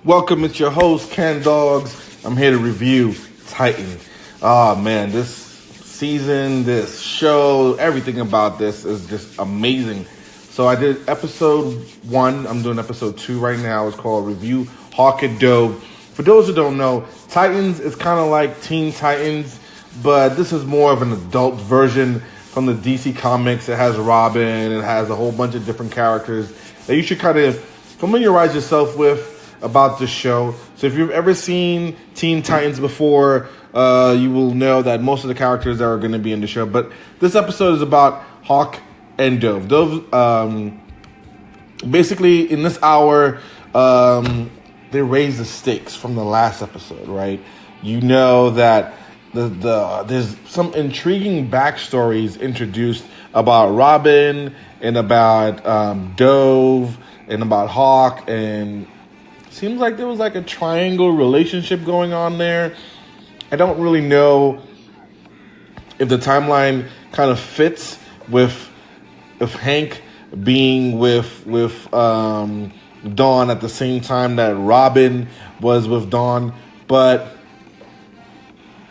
Welcome, it's your host, Ken Dogs. I'm here to review Titan. Oh man, this season, this show, everything about this is just amazing. So I did episode 1, I'm doing episode 2 right now. It's called Review Hawk and Dove. For those who don't know, Titans is kind of like Teen Titans, but this is more of an adult version from the DC Comics. It has Robin, it has a whole bunch of different characters that you should kind of familiarize yourself with about the show. So if you've ever seen Teen Titans before, you will know that most of the characters are going to be in the show. But this episode is about Hawk and Dove. Basically, in this hour, they raise the stakes from the last episode, right? You know that there's some intriguing backstories introduced about Robin and about Dove and about Hawk, and seems like there was like a triangle relationship going on there. I don't really know if the timeline kind of fits with Hank being with Dawn at the same time that Robin was with Dawn, but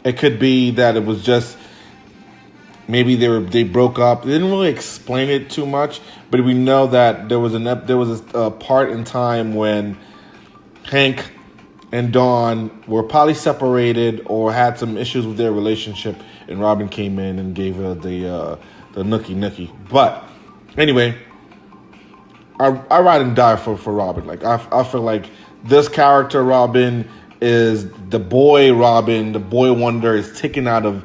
it could be that it was just maybe they broke up. They didn't really explain it too much, but we know that there was a part in time when Hank and Dawn were probably separated or had some issues with their relationship, and Robin came in and gave her the nookie. But anyway, I ride and die for Robin. Like I feel like this character Robin is the boy Robin, the boy wonder is taken out of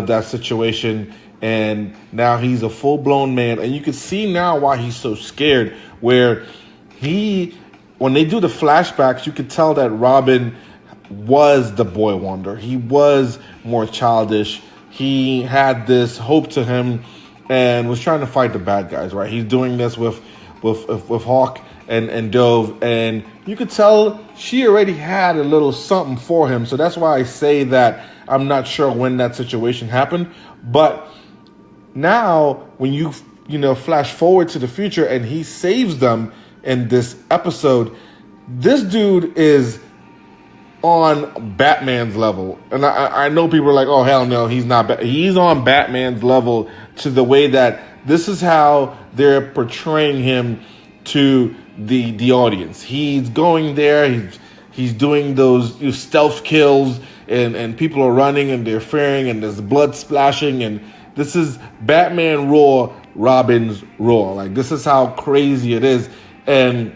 that situation, and now he's a full-blown man, and you can see now why he's so scared. Where when they do the flashbacks, you could tell that Robin was the boy wonder. He was more childish. He had this hope to him and was trying to fight the bad guys, right? He's doing this with Hawk and Dove, and you could tell she already had a little something for him. So that's why I say that I'm not sure when that situation happened. But now when you flash forward to the future and he saves them in this episode, this dude is on Batman's level. And I know people are like, oh, hell no, he's not. He's on Batman's level, to the way that this is how they're portraying him to the audience. He's going there, he's doing those stealth kills, and people are running and they're fearing, and there's blood splashing, and this is Batman raw, Robin's raw. Like, this is how crazy it is. And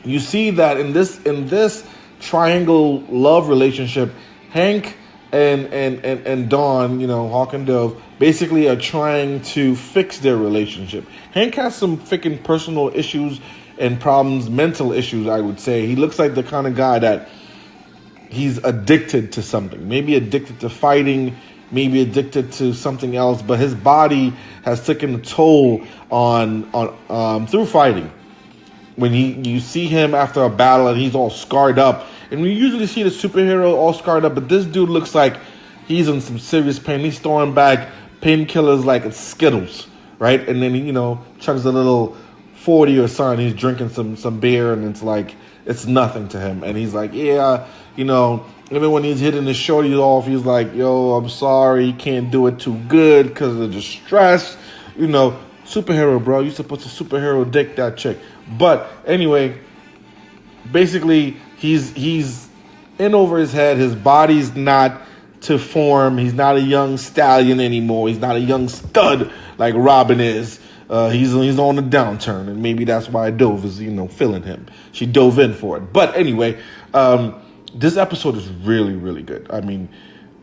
you see that in this triangle love relationship, Hank and Dawn, Hawk and Dove, basically are trying to fix their relationship. Hank has some freaking personal issues and problems, mental issues, I would say. He looks like the kind of guy that he's addicted to something. Maybe addicted to fighting, maybe addicted to something else, but his body has taken a toll on through fighting. When you see him after a battle and he's all scarred up, and we usually see the superhero all scarred up, but this dude looks like he's in some serious pain. He's throwing back painkillers like it's Skittles, right? And then he, chugs a little 40 or something. He's drinking some beer, and it's like it's nothing to him. And he's like, yeah, even when he's hitting the shorties off, he's like, yo, I'm sorry, you can't do it too good because of the stress, Superhero, bro. You're supposed to superhero dick that chick. But anyway, basically, he's in over his head. His body's not to form. He's not a young stallion anymore. He's not a young stud like Robin is. He's on a downturn, and maybe that's why Dove is, feeling him. She dove in for it. But anyway, this episode is really, really good. I mean,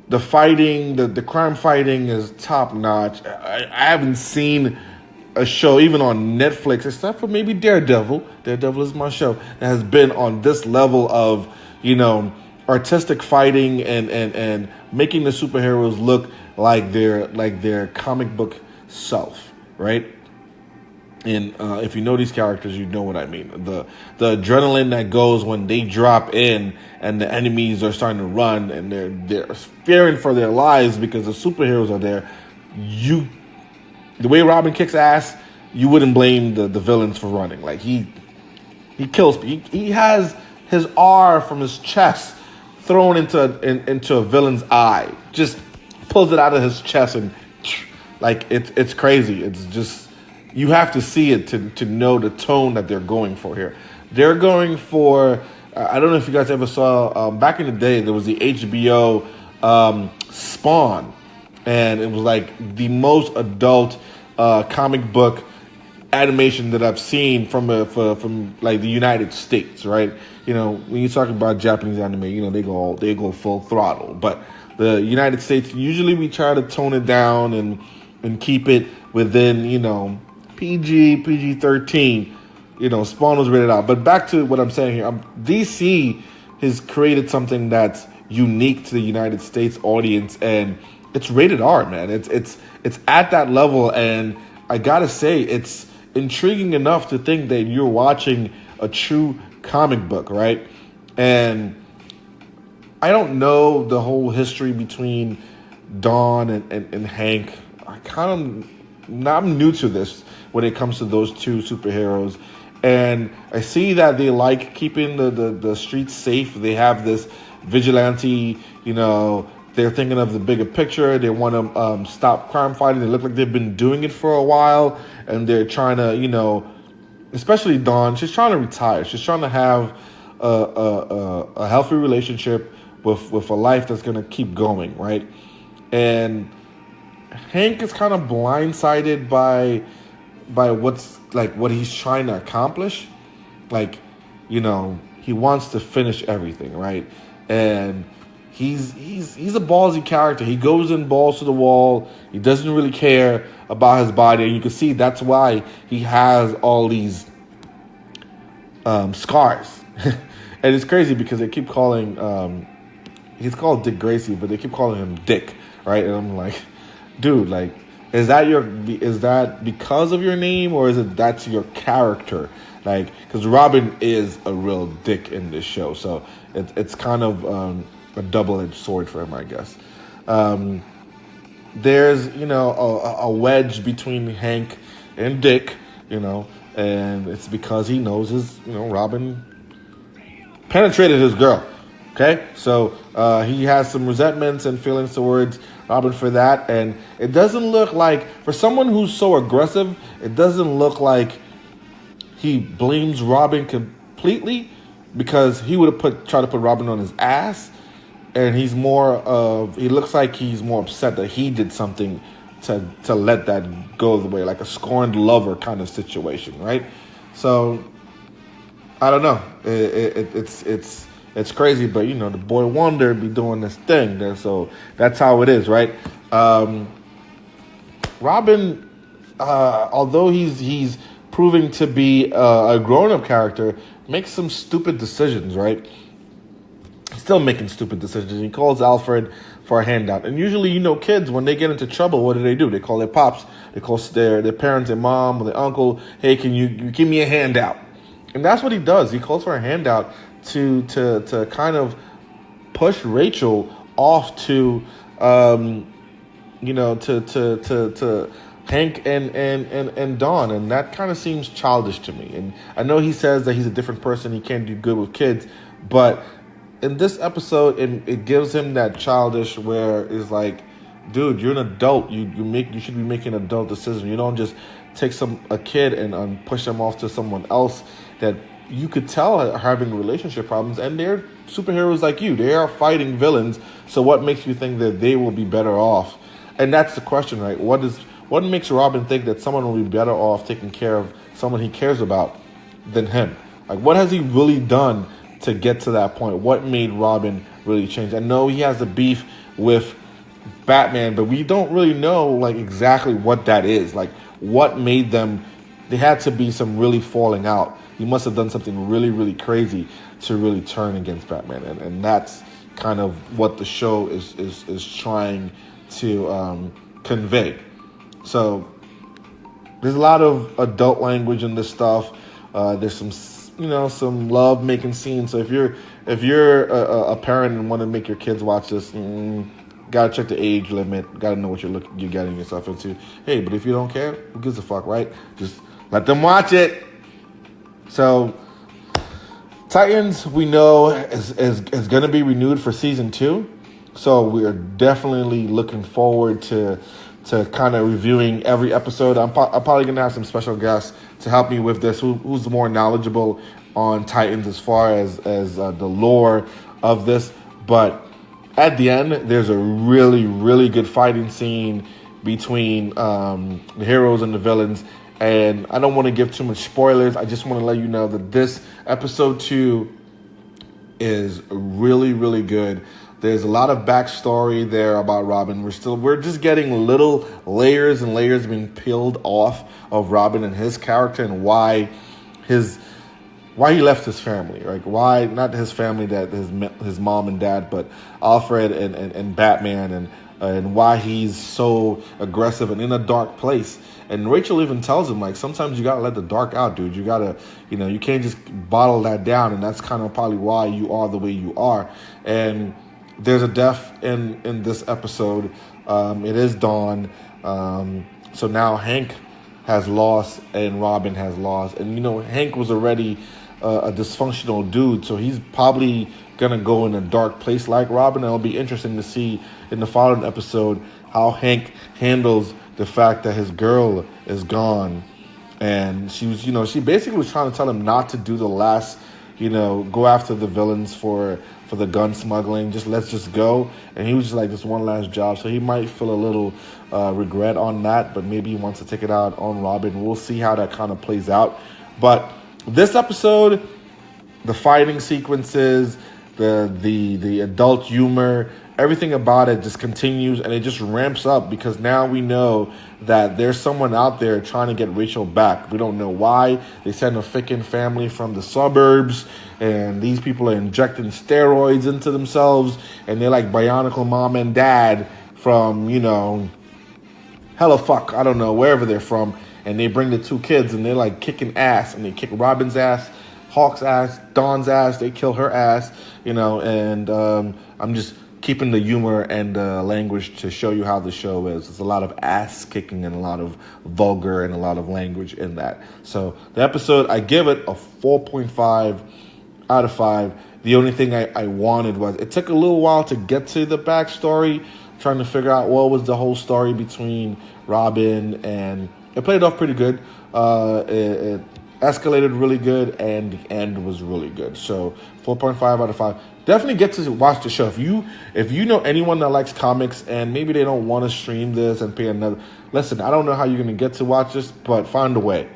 the fighting, the crime fighting is top notch. I haven't seen a show, even on Netflix, except for maybe Daredevil. Daredevil is my show that has been on this level of, artistic fighting and making the superheroes look like their comic book self, right? And if you know these characters, you know what I mean. The adrenaline that goes when they drop in and the enemies are starting to run and they're fearing for their lives because the superheroes are there. The way Robin kicks ass, you wouldn't blame the villains for running. Like he kills. He has his R from his chest thrown into a villain's eye. Just pulls it out of his chest and like it's crazy. It's just, you have to see it to know the tone that they're going for here. They're going for, I don't know if you guys ever saw, back in the day, there was the HBO Spawn, and it was like the most adult comic book animation that I've seen from like the United States, right? You know, when you talk about Japanese anime, you know, they go full throttle, but the United States, usually we try to tone it down and keep it within, you know, PG-13. You know, Spawn was rated out. But back to what I'm saying here, DC has created something that's unique to the United States audience, and it's rated R, man. It's at that level, and I gotta say, it's intriguing enough to think that you're watching a true comic book, right? And I don't know the whole history between Dawn and Hank. I'm new to this when it comes to those two superheroes. And I see that they like keeping the streets safe. They have this vigilante, you know, they're thinking of the bigger picture. They want to stop crime fighting. They look like they've been doing it for a while. And they're trying to, you know, especially Dawn, she's trying to retire. She's trying to have a healthy relationship with a life that's going to keep going, right? And Hank is kind of blindsided by what he's trying to accomplish. Like, you know, he wants to finish everything, right? And he's a ballsy character. He goes in balls to the wall. He doesn't really care about his body, and you can see that's why he has all these scars. And it's crazy because they keep calling he's called Dick Gracie, but they keep calling him Dick, right? And I'm like, dude, like, is that because of your name, or is it that's your character? Like, because Robin is a real dick in this show, so it's kind of a double-edged sword for him, I guess. There's, you know, a wedge between Hank and Dick, you know, and it's because he knows Robin penetrated his girl. Okay, so he has some resentments and feelings towards Robin for that, and it doesn't look like, for someone who's so aggressive, it doesn't look like he blames Robin completely, because he would have tried to put Robin on his ass, and he looks like he's more upset that he did something to let that go the way, like a scorned lover kind of situation, right? So I don't know. It's crazy, but, you know, the boy Wonder be doing this thing there, so that's how it is, right? Robin, although he's proving to be a grown-up character, makes some stupid decisions, right? He's still making stupid decisions. He calls Alfred for a handout, and usually, you know, kids, when they get into trouble, what do? They call their pops, they call their parents, their mom, or their uncle. Hey, can you give me a handout? And that's what he does. He calls for a handout to kind of push Rachel off to to Hank and Dawn, and that kind of seems childish to me. And I know he says that he's a different person, he can't do good with kids, but in this episode, it gives him that childish where it's like, dude, you're an adult. You should be making an adult decision. You don't just take a kid and push them off to someone else that you could tell are having relationship problems, and they're superheroes like you. They are fighting villains. So what makes you think that they will be better off? And that's the question, right? What makes Robin think that someone will be better off taking care of someone he cares about than him? Like, what has he really done to get to that point? What made Robin really change? I know he has a beef with Batman, but we don't really know, like, exactly what that is. Like, what made them? There had to be some really falling out. He must have done something really, really crazy to really turn against Batman, and that's kind of what the show is trying to convey. So there's a lot of adult language in this stuff. There's some love making scenes. So if you're a parent and want to make your kids watch this, gotta check the age limit. Gotta know what you're getting yourself into. Hey, but if you don't care, who gives a fuck, right? Just let them watch it. So Titans, we know, is going to be renewed for season 2. So we are definitely looking forward to kind of reviewing every episode. I'm probably going to have some special guests to help me with this, who's more knowledgeable on Titans as far as the lore of this. But at the end, there's a really, really good fighting scene between the heroes and the villains. And I don't want to give too much spoilers. I just want to let you know that this episode 2 is really, really good. There's a lot of backstory there about Robin. We're just getting little layers and layers being peeled off of Robin and his character and why he left his family, right? Why not his family, that his mom and dad, but Alfred and Batman, and why he's so aggressive and in a dark place. And Rachel even tells him, like, sometimes you gotta let the dark out, dude. You gotta, you can't just bottle that down, and that's kind of probably why you are the way you are. And there's a death in this episode. It is Dawn. So now Hank has lost and Robin has lost. And, Hank was already a dysfunctional dude, so he's probably going to go in a dark place like Robin. It'll be interesting to see in the following episode how Hank handles the fact that his girl is gone. And she was, she basically was trying to tell him not to do the last, go after the villains for the gun smuggling. Let's just go. And he was just like, this one last job. So he might feel a little regret on that, but maybe he wants to take it out on Robin. We'll see how that kind of plays out. But this episode, the fighting sequences, the adult humor, everything about it just continues, and it just ramps up because now we know that there's someone out there trying to get Rachel back. We don't know why. They send a freaking family from the suburbs, and these people are injecting steroids into themselves, and they're like bionicle mom and dad from, hella fuck, I don't know, wherever they're from, and they bring the 2 kids, and they're like kicking ass, and they kick Robin's ass, Hawk's ass, Dawn's ass, they kill her ass, and I'm just keeping the humor and the language to show you how the show is. There's a lot of ass kicking and a lot of vulgar and a lot of language in that. So the episode, I give it a 4.5 out of 5. The only thing I wanted was, it took a little while to get to the backstory, trying to figure out what was the whole story between Robin, and it played off pretty good. It escalated really good, and the end was really good. So 4.5 out of 5. Definitely get to watch the show. If you know anyone that likes comics and maybe they don't want to stream this and pay another, listen, I don't know how you're going to get to watch this, but find a way.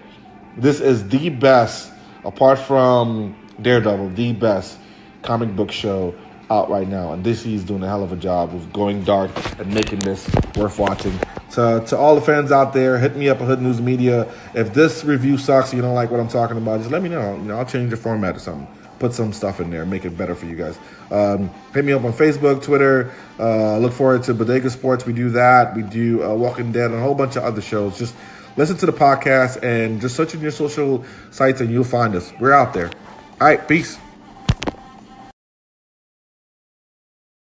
This is the best, apart from Daredevil, the best comic book show out right now. And DC's doing a hell of a job of going dark and making this worth watching. To all the fans out there, hit me up at Hood News Media. If this review sucks, you don't like what I'm talking about, just let me know. I'll change the format or something. Put some stuff in there, make it better for you guys. Hit me up on Facebook, Twitter. Look forward to Bodega Sports. We do that. We do Walking Dead and a whole bunch of other shows. Just listen to the podcast and just search in your social sites and you'll find us. We're out there. All right, peace.